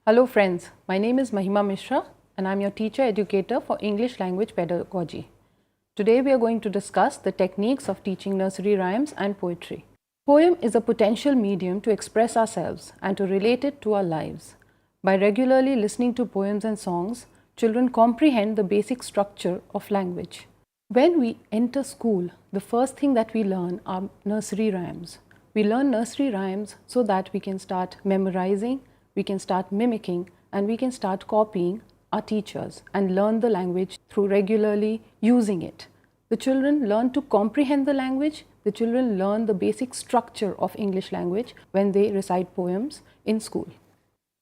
Hello friends, my name is Mahima Mishra and I am your teacher educator for English language pedagogy. Today we are going to discuss the techniques of teaching nursery rhymes and poetry. Poem is a potential medium to express ourselves and to relate it to our lives. By regularly listening to poems and songs, children comprehend the basic structure of language. When we enter school, the first thing that we learn are nursery rhymes. We learn nursery rhymes so that we can start memorizing, we can start mimicking, and we can start copying our teachers and learn the language through regularly using it. The children learn to comprehend the language, the children learn the basic structure of English language when they recite poems in school.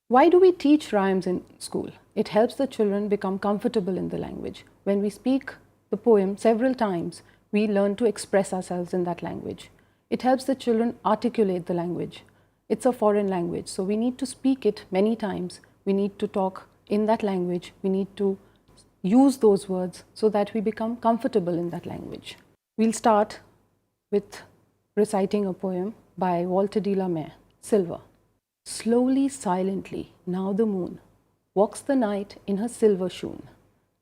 Why do we teach rhymes in school? It helps the children become comfortable in the language. When we speak the poem several times, we learn to express ourselves in that language. It helps the children articulate the language. It's a foreign language, so we need to speak it many times. We need to talk in that language. We need to use those words so that we become comfortable in that language. We'll start with reciting a poem by Walter de la Mare, Silver. Slowly, silently, now the moon walks the night in her silver shoon.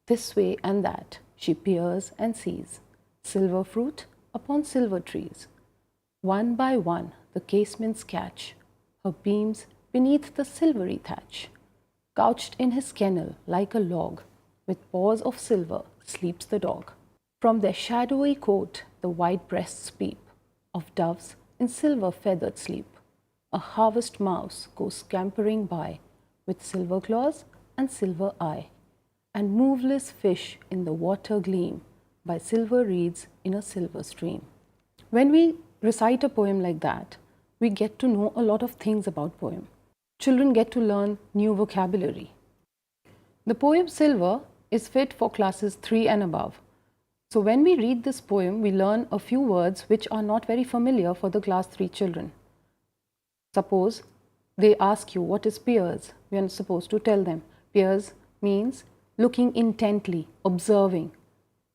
This way and that she peers and sees silver fruit upon silver trees. One by one the casements catch her beams beneath the silvery thatch. Couched in his kennel like a log, with paws of silver sleeps the dog. From their shadowy coat the white breasts peep, of doves in silver feathered sleep. A harvest mouse goes scampering by, with silver claws and silver eye, and moveless fish in the water gleam by silver reeds in a silver stream. When we recite a poem like that, we get to know a lot of things about poem. Children get to learn new vocabulary. The poem Silver is fit for classes 3 and above. So when we read this poem, we learn a few words which are not very familiar for the class 3 children. Suppose they ask you, what is peers? We are supposed to tell them. Peers means looking intently, observing.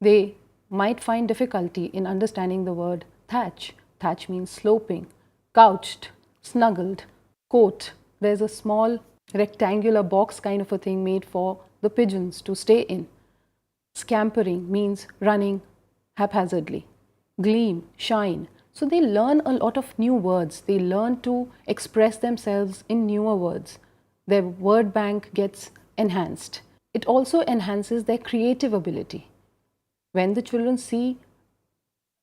They might find difficulty in understanding the word thatch. Thatch means sloping. Couched, snuggled. Coat, there's a small rectangular box kind of a thing made for the pigeons to stay in. Scampering means running haphazardly. Gleam, shine. So they learn a lot of new words. They learn to express themselves in newer words. Their word bank gets enhanced. It also enhances their creative ability. When the children see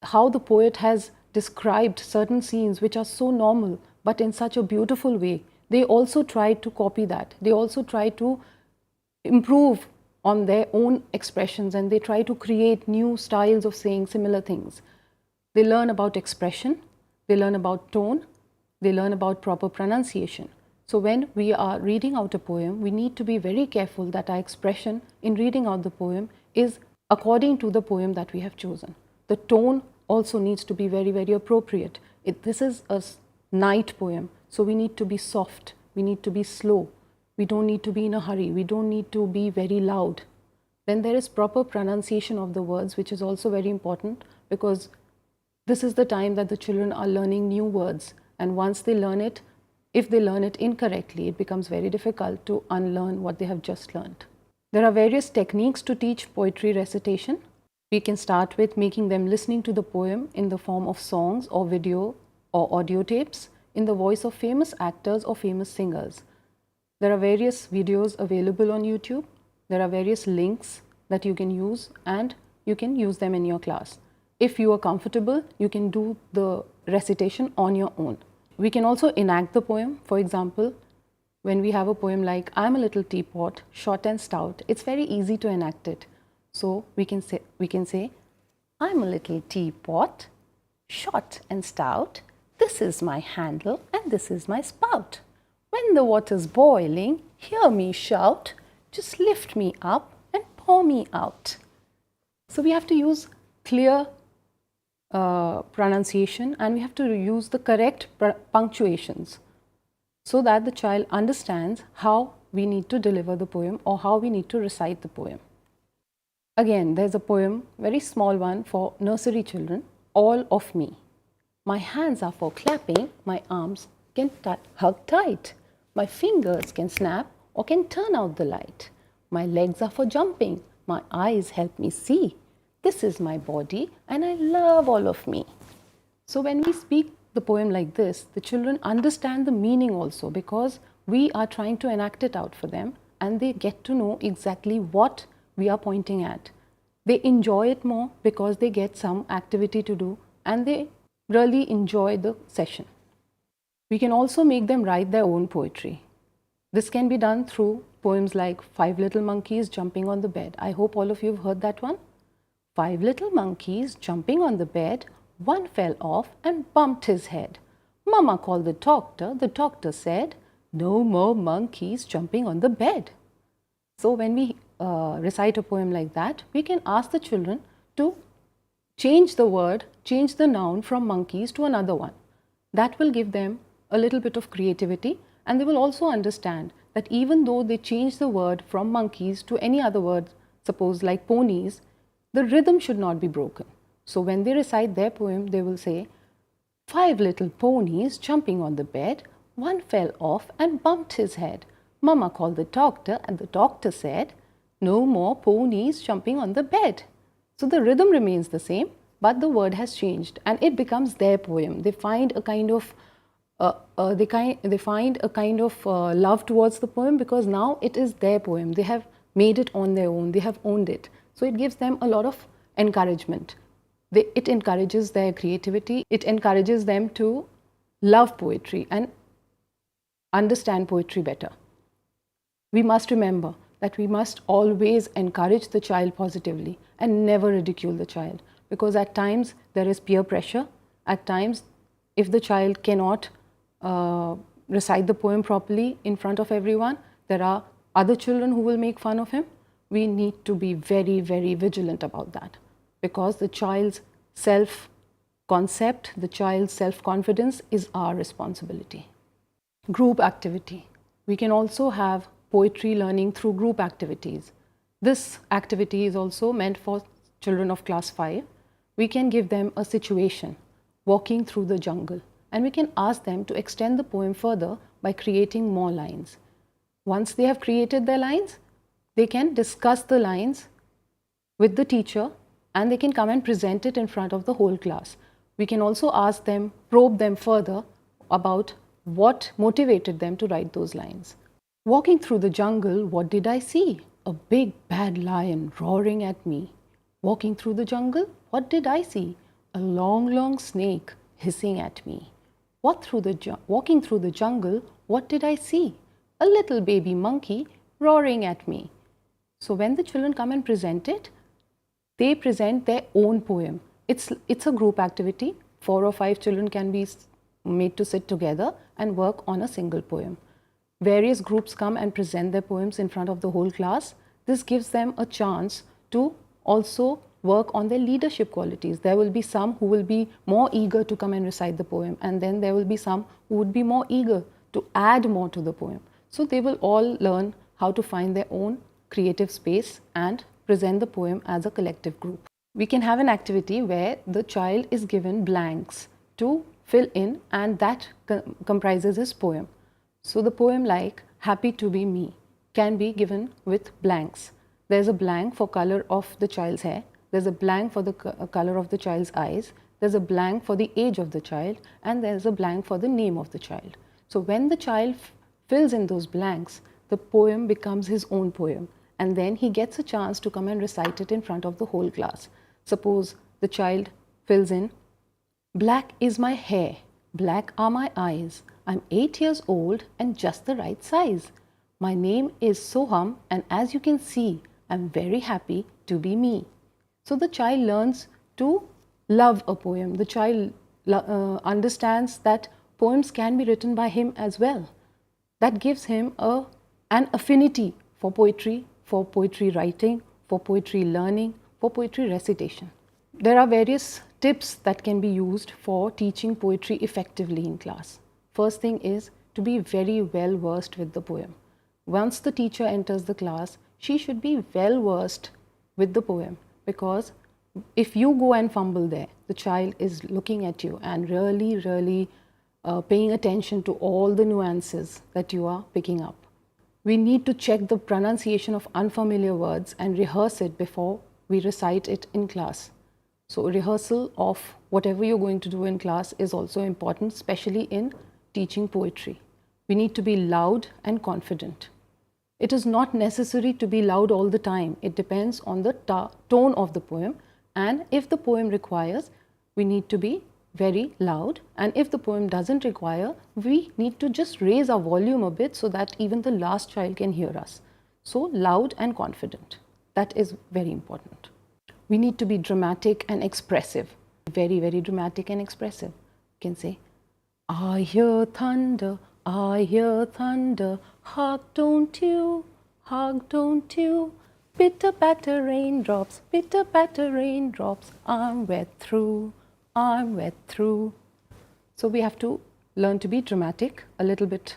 how the poet has described certain scenes which are so normal but in such a beautiful way, they also try to copy that. They also try to improve on their own expressions and they try to create new styles of saying similar things. They learn about expression, they learn about tone, they learn about proper pronunciation. So when we are reading out a poem, we need to be very careful that our expression in reading out the poem is according to the poem that we have chosen. The tone also needs to be very, very appropriate. This is a night poem, so we need to be soft, we need to be slow, we don't need to be in a hurry, we don't need to be very loud. Then there is proper pronunciation of the words, which is also very important because this is the time that the children are learning new words, and once they learn it, if they learn it incorrectly, it becomes very difficult to unlearn what they have just learned. There are various techniques to teach poetry recitation. We can start with making them listening to the poem in the form of songs or video or audio tapes in the voice of famous actors or famous singers. There are various videos available on YouTube. There are various links that you can use and you can use them in your class. If you are comfortable, you can do the recitation on your own. We can also enact the poem. For example, when we have a poem like I'm a little teapot, short and stout, it's very easy to enact it. So we can say, I'm a little teapot, short and stout, this is my handle and this is my spout. When the water's boiling, hear me shout, just lift me up and pour me out. So we have to use clear pronunciation and we have to use the correct punctuations so that the child understands how we need to deliver the poem or how we need to recite the poem. Again, there's a poem, very small one for nursery children, All of Me. My hands are for clapping, my arms can hug tight. My fingers can snap or can turn out the light. My legs are for jumping. My eyes help me see. This is my body and I love all of me. So when we speak the poem like this, the children understand the meaning also, because we are trying to enact it out for them and they get to know exactly what we are pointing at. They enjoy it more because they get some activity to do and they really enjoy the session. We can also make them write their own poetry. This can be done through poems like Five Little Monkeys Jumping on the Bed. I hope all of you have heard that one. 5 little monkeys jumping on the bed, one fell off and bumped his head. Mama called the doctor said, no more monkeys jumping on the bed. So when we recite a poem like that, we can ask the children to change the word, change the noun from monkeys to another one. That will give them a little bit of creativity, and they will also understand that even though they change the word from monkeys to any other word, suppose like ponies, the rhythm should not be broken. So when they recite their poem, they will say, 5 little ponies jumping on the bed, one fell off and bumped his head. Mama called the doctor and the doctor said, no more ponies jumping on the bed. So the rhythm remains the same, but the word has changed and it becomes their poem. They find a kind of love towards the poem because now it is their poem. They have made it on their own. They have owned it. So it gives them a lot of encouragement. It encourages their creativity. It encourages them to love poetry and understand poetry better. We must remember that we must always encourage the child positively and never ridicule the child, because at times there is peer pressure. At times, if the child cannot recite the poem properly in front of everyone, there are other children who will make fun of him. We need to be very, very vigilant about that, because the child's self-concept, the child's self-confidence is our responsibility. Group activity. We can also have poetry learning through group activities. This activity is also meant for children of class 5. We can give them a situation, walking through the jungle, and we can ask them to extend the poem further by creating more lines. Once they have created their lines, they can discuss the lines with the teacher and they can come and present it in front of the whole class. We can also ask them, probe them further about what motivated them to write those lines. Walking through the jungle, what did I see? A big bad lion roaring at me. Walking through the jungle, what did I see? A long, long snake hissing at me. Walking through the jungle, what did I see? A little baby monkey roaring at me. So when the children come and present it, they present their own poem. It's a group activity. 4 or 5 children can be made to sit together and work on a single poem. Various groups come and present their poems in front of the whole class. This gives them a chance to also work on their leadership qualities. There will be some who will be more eager to come and recite the poem, and then there will be some who would be more eager to add more to the poem. So they will all learn how to find their own creative space and present the poem as a collective group. We can have an activity where the child is given blanks to fill in, and that comprises his poem. So the poem like Happy to be Me can be given with blanks. There's a blank for color of the child's hair, there's a blank for the color of the child's eyes, there's a blank for the age of the child, and there's a blank for the name of the child. So when the child fills in those blanks, the poem becomes his own poem, and then he gets a chance to come and recite it in front of the whole class. Suppose the child fills in, black is my hair, black are my eyes, I'm 8 years old and just the right size. My name is Soham, and as you can see, I'm very happy to be me. So the child learns to love a poem. The child understands that poems can be written by him as well. That gives him an affinity for poetry writing, for poetry learning, for poetry recitation. There are various tips that can be used for teaching poetry effectively in class. First thing is to be very well versed with the poem. Once the teacher enters the class, she should be well versed with the poem, because if you go and fumble there, the child is looking at you and really paying attention to all the nuances that you are picking up. We need to check the pronunciation of unfamiliar words and rehearse it before we recite it in class. So rehearsal of whatever you're going to do in class is also important, especially in teaching poetry. We need to be loud and confident. It is not necessary to be loud all the time. It depends on the tone of the poem, and if the poem requires, we need to be very loud, and if the poem doesn't require, we need to just raise our volume a bit so that even the last child can hear us. So loud and confident. That is very important. We need to be dramatic and expressive. Very, very dramatic and expressive. You can say, I hear thunder, hark don't you, pitter patter raindrops, I'm wet through. So we have to learn to be dramatic, a little bit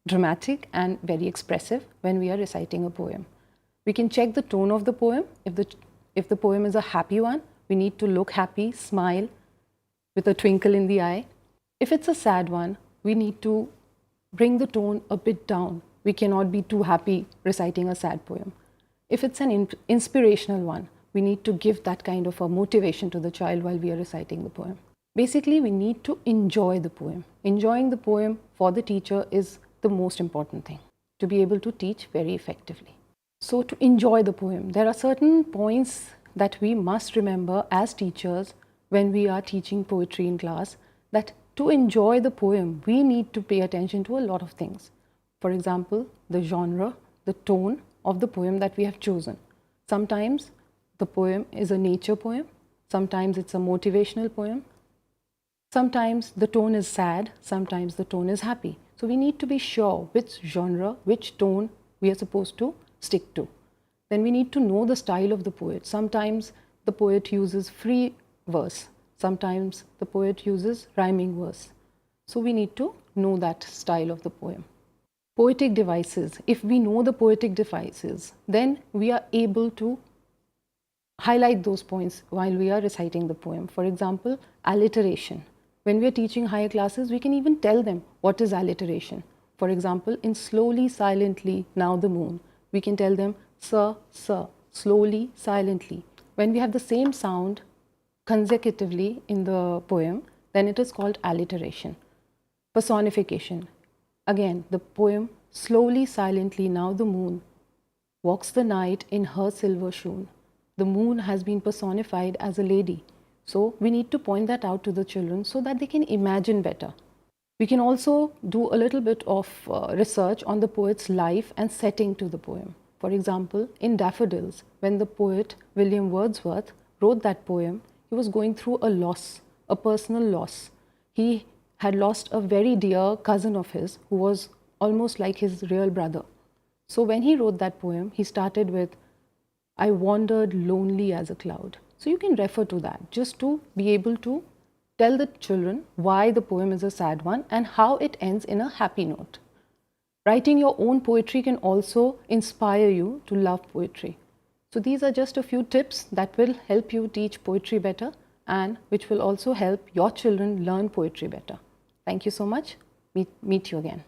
dramatic and very expressive when we are reciting a poem. We can check the tone of the poem. If the poem is a happy one, we need to look happy, smile with a twinkle in the eye. If it's a sad one, we need to bring the tone a bit down. We cannot be too happy reciting a sad poem. If it's an inspirational one, we need to give that kind of a motivation to the child while we are reciting the poem. Basically, we need to enjoy the poem. Enjoying the poem for the teacher is the most important thing to be able to teach very effectively. So to enjoy the poem, there are certain points that we must remember as teachers when we are teaching poetry in class, that to enjoy the poem, we need to pay attention to a lot of things. For example, the genre, the tone of the poem that we have chosen. Sometimes the poem is a nature poem, sometimes it's a motivational poem, sometimes the tone is sad, sometimes the tone is happy. So we need to be sure which genre, which tone we are supposed to stick to. Then we need to know the style of the poet. Sometimes the poet uses free verse, sometimes the poet uses rhyming verse. So we need to know that style of the poem. Poetic devices. If we know the poetic devices, then we are able to highlight those points while we are reciting the poem. For example, alliteration. When we are teaching higher classes, we can even tell them what is alliteration. For example, in slowly, silently, now the moon, we can tell them sir, slowly, silently. When we have the same sound consecutively in the poem, then it is called alliteration. Personification. Again, the poem slowly, silently, now the moon walks the night in her silver shoon. The moon has been personified as a lady. So we need to point that out to the children so that they can imagine better. We can also do a little bit of research on the poet's life and setting to the poem. For example, in Daffodils, when the poet William Wordsworth wrote that poem, he was going through a loss, a personal loss. He had lost a very dear cousin of his who was almost like his real brother. So when he wrote that poem, he started with, I wandered lonely as a cloud. So you can refer to that just to be able to tell the children why the poem is a sad one and how it ends in a happy note. Writing your own poetry can also inspire you to love poetry. So these are just a few tips that will help you teach poetry better and which will also help your children learn poetry better. Thank you so much. Meet you again.